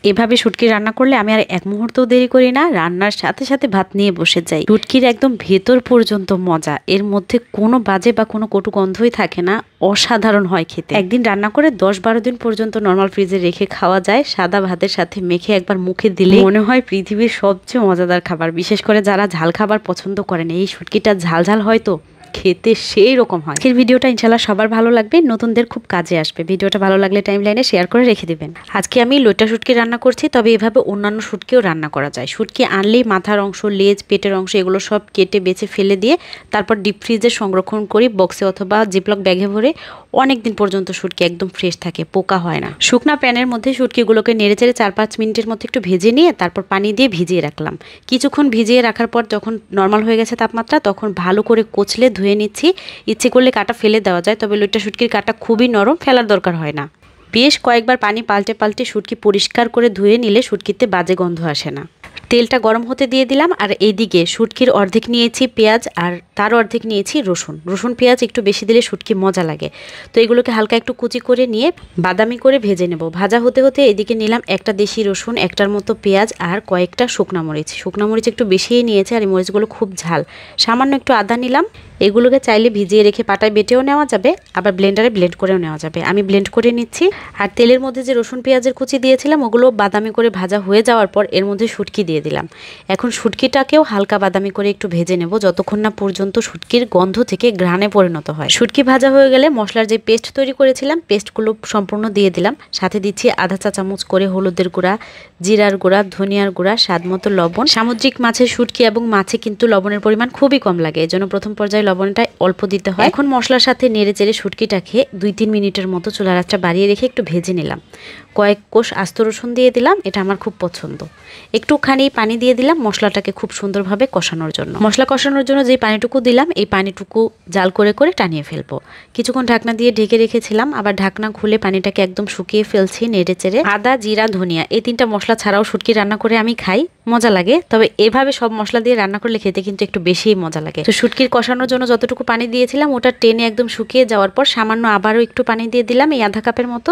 এভাবে শুটকি রান্না করলে আমি আর এক মুহূর্তও দেরি করি না, রান্নার সাথে সাথে ভাত নিয়ে বসে যাই। শুটকির একদম ভেতর পর্যন্ত মজা, এর মধ্যে কোনো বাজে বা কোনো কটু গন্ধই থাকে না, অসাধারণ হয় খেতে। একদিন রান্না করে 10-12 দিন পর্যন্ত নর্মাল ফ্রিজে রেখে খাওয়া যায়। সাদা ভাতের সাথে মেখে একবার মুখে দিলে মনে হয় পৃথিবীর সবচেয়ে মজাদার খাবার। বিশেষ করে যারা ঝাল খাবার পছন্দ করেন, এই শুটকিটা ঝাল ঝাল হয়তো খেতে সেই রকম হয়। আজকের ভিডিওটা ইনশাল্লাহ সবার ভালো লাগবে, নতুনদের খুব কাজে আসবে। ভিডিওটা ভালো লাগলে টাইমলাইনে শেয়ার করে রেখে দিবেন। আজকে আমি লইট্টা শুটকি রান্না করছি, তবে এভাবে অন্যান্য শুটকিও রান্না করা যায়। শুটকি আনলেই মাথার অংশ, লেজ, পেটের অংশ এগুলো সব কেটে বেছে ফেলে দিয়ে তারপর ডিপ ফ্রিজে সংরক্ষণ করি, বক্সে অথবা জিপলক ব্যাগে ভরে। অনেক দিন পর্যন্ত শুটকি একদম ফ্রেশ থাকে, পোকা হয় না। শুকনা প্যানের মধ্যে শুটকিগুলোকে নেড়েচেড়ে 4-5 মিনিটের মতো একটু ভেজে নিয়ে তারপর পানি দিয়ে ভিজিয়ে রাখলাম। কিছুক্ষণ ভিজিয়ে রাখার পর যখন নর্মাল হয়ে গেছে তাপমাত্রা, তখন ভালো করে কচলে ধুয়ে নিচ্ছি। ইচ্ছে করলে কাঁটা ফেলে দেওয়া যায়, তবে লইট্টা শুটকির কাঁটা খুবই নরম, ফেলার দরকার হয় না। বেশ কয়েকবার পানি পাল্টে পাল্টে শুটকি পরিষ্কার করে ধুয়ে নিলে শুটকিতে বাজে গন্ধ আসে না। তেলটা গরম হতে দিয়ে দিলাম, আর এইদিকে শুটকির অর্ধেক নিয়েছি পেঁয়াজ, আর তার অর্ধেক নিয়েছি রসুন। রসুন পেঁয়াজ একটু বেশি দিলে শুটকি মজা লাগে। তো এগুলোকে হালকা একটু কুচি করে নিয়ে বাদামি করে ভেজে নেব। ভাজা হতে হতে এদিকে নিলাম একটা দেশি রসুন, একটার মতো পেঁয়াজ, আর কয়েকটা শুকনা মরিচ। শুকনা মরিচ একটু বেশিই নিয়েছে, আর এই মরিচগুলো খুব ঝাল। সামান্য একটু আদা নিলাম। এগুলোকে চাইলে ভিজিয়ে রেখে পাটায় বেটেও নেওয়া যাবে, আবার ব্লেন্ডারে ব্লেন্ড করেও নেওয়া যাবে। আমি ব্লেন্ড করে নিচ্ছি। আর তেলের মধ্যে যে রসুন পেঁয়াজের কুচি দিয়েছিলাম, ওগুলো বাদামি করে ভাজা হয়ে যাওয়ার পর এর মধ্যে শুটকি দিয়ে দিলাম। এখন শুটকিটাকেও হালকা বাদামি করে একটু ভেজে নেব, যতক্ষণ না পর্যন্ত শুটকির গন্ধ থেকে ঘ্রাণে পরিণত হয়। শুটকি ভাজা হয়ে গেলে মশলার যে পেস্ট তৈরি করেছিলাম, পেস্টগুলো সম্পূর্ণ দিয়ে দিলাম। সাথে দিচ্ছি আধা চা চামচ করে হলুদের গুঁড়া, জিরার গুঁড়া, ধনিয়ার গুঁড়া, স্বাদমতো লবণ। সামুদ্রিক মাছের শুটকি এবং মাছে কিন্তু লবণের পরিমাণ খুবই কম লাগে, এজন্য প্রথম পর্যায়ে লবণটা অল্প দিতে হয়। এখন মশলার সাথে নেড়ে চেড়ে শুটকিটাকে 2-3 মিনিটের মতো চুলার আঁচটা বাড়িয়ে রেখে একটু ভেজে নিলাম। কয়েক কোষ আস্ত রসুন দিয়ে দিলাম, এটা আমার খুব পছন্দ। একটুখানি পানি দিয়ে দিলাম মশলাটাকে খুব সুন্দরভাবে কষানোর জন্য। মশলা কষানোর জন্য যে পানিটুকু দিলাম, এই পানিটুকু জাল করে করে টানিয়ে ফেলবো। কিছুক্ষণ ঢাকনা দিয়ে ঢেকে রেখেছিলাম, আবার ঢাকনা খুলে পানিটাকে একদম শুকিয়ে ফেলছি নেড়ে চেড়ে। আদা, জিরা, ধনিয়া এই 3টা মশলা ছাড়াও শুটকি রান্না করে আমি খাই, মজা লাগে। তবে এভাবে সব মশলা দিয়ে রান্না করলে খেতে কিন্তু একটু বেশিই মজা লাগে। তো শুটকির কষানোর জন্য যতটুকু পানি দিয়েছিলাম, ওটা টেনে একদম শুকিয়ে যাওয়ার পর সামান্য আবারও একটু পানি দিয়ে দিলাম, এই আধা কাপের মতো।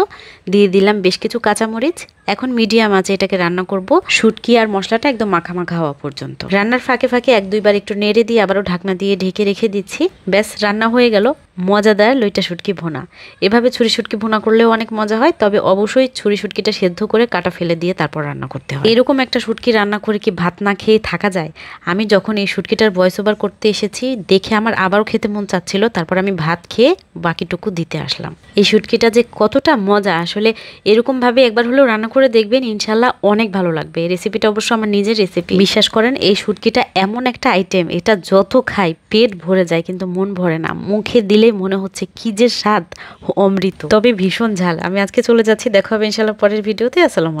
দিয়ে দিলাম বেশ কিছু কাঁচামরিচ। এখন মিডিয়াম আঁচে এটাকে রান্না করব, শুটকি আর মশলাটা একদম মাখা মাখা হওয়া পর্যন্ত। রান্নার ফাঁকে ফাঁকে 1-2 বার একটু নেড়ে দিয়ে আবারও ঢাকনা দিয়ে ঢেকে রেখে দিচ্ছি। ব্যাস, রান্না হয়ে গেল মজাদার লইট্টা শুটকি ভুনা। এভাবে ছুরি শুটকি ভুনা করলেও অনেক মজা হয়, তবে অবশ্যই ছুরি শুটকিটা সেদ্ধ করে কাটা ফেলে দিয়ে তারপর রান্না করতে হয়। এরকম একটা শুটকি রান্না করে কি ভাত না খেয়ে থাকা যায়? আমি যখন এই শুটকিটার ভয়েস ওভার করতে এসেছি, দেখে আমার আবারও খেতে মন চাচ্ছিল, তারপর আমি ভাত খেয়ে বাকিটুকু দিতে আসলাম। এই শুটকিটা যে কতটা মজা, আসলে এরকমভাবে একবার হলেও রান্না করে দেখবেন, ইনশাল্লাহ অনেক ভালো লাগবে। এই রেসিপিটা অবশ্য আমার নিজের রেসিপি। বিশ্বাস করেন, এই শুটকিটা এমন একটা আইটেম, এটা যত খাই পেট ভরে যায় কিন্তু মন ভরে না। মুখে দিলে মনে হচ্ছে কি যে স্বাদ, অমৃত। তবে ভীষণ ঝাল। আমি আজকে চলে যাচ্ছি, দেখা হবে ইনশাল্লাহ পরের ভিডিওতে। আসসালামু আলাইকুম।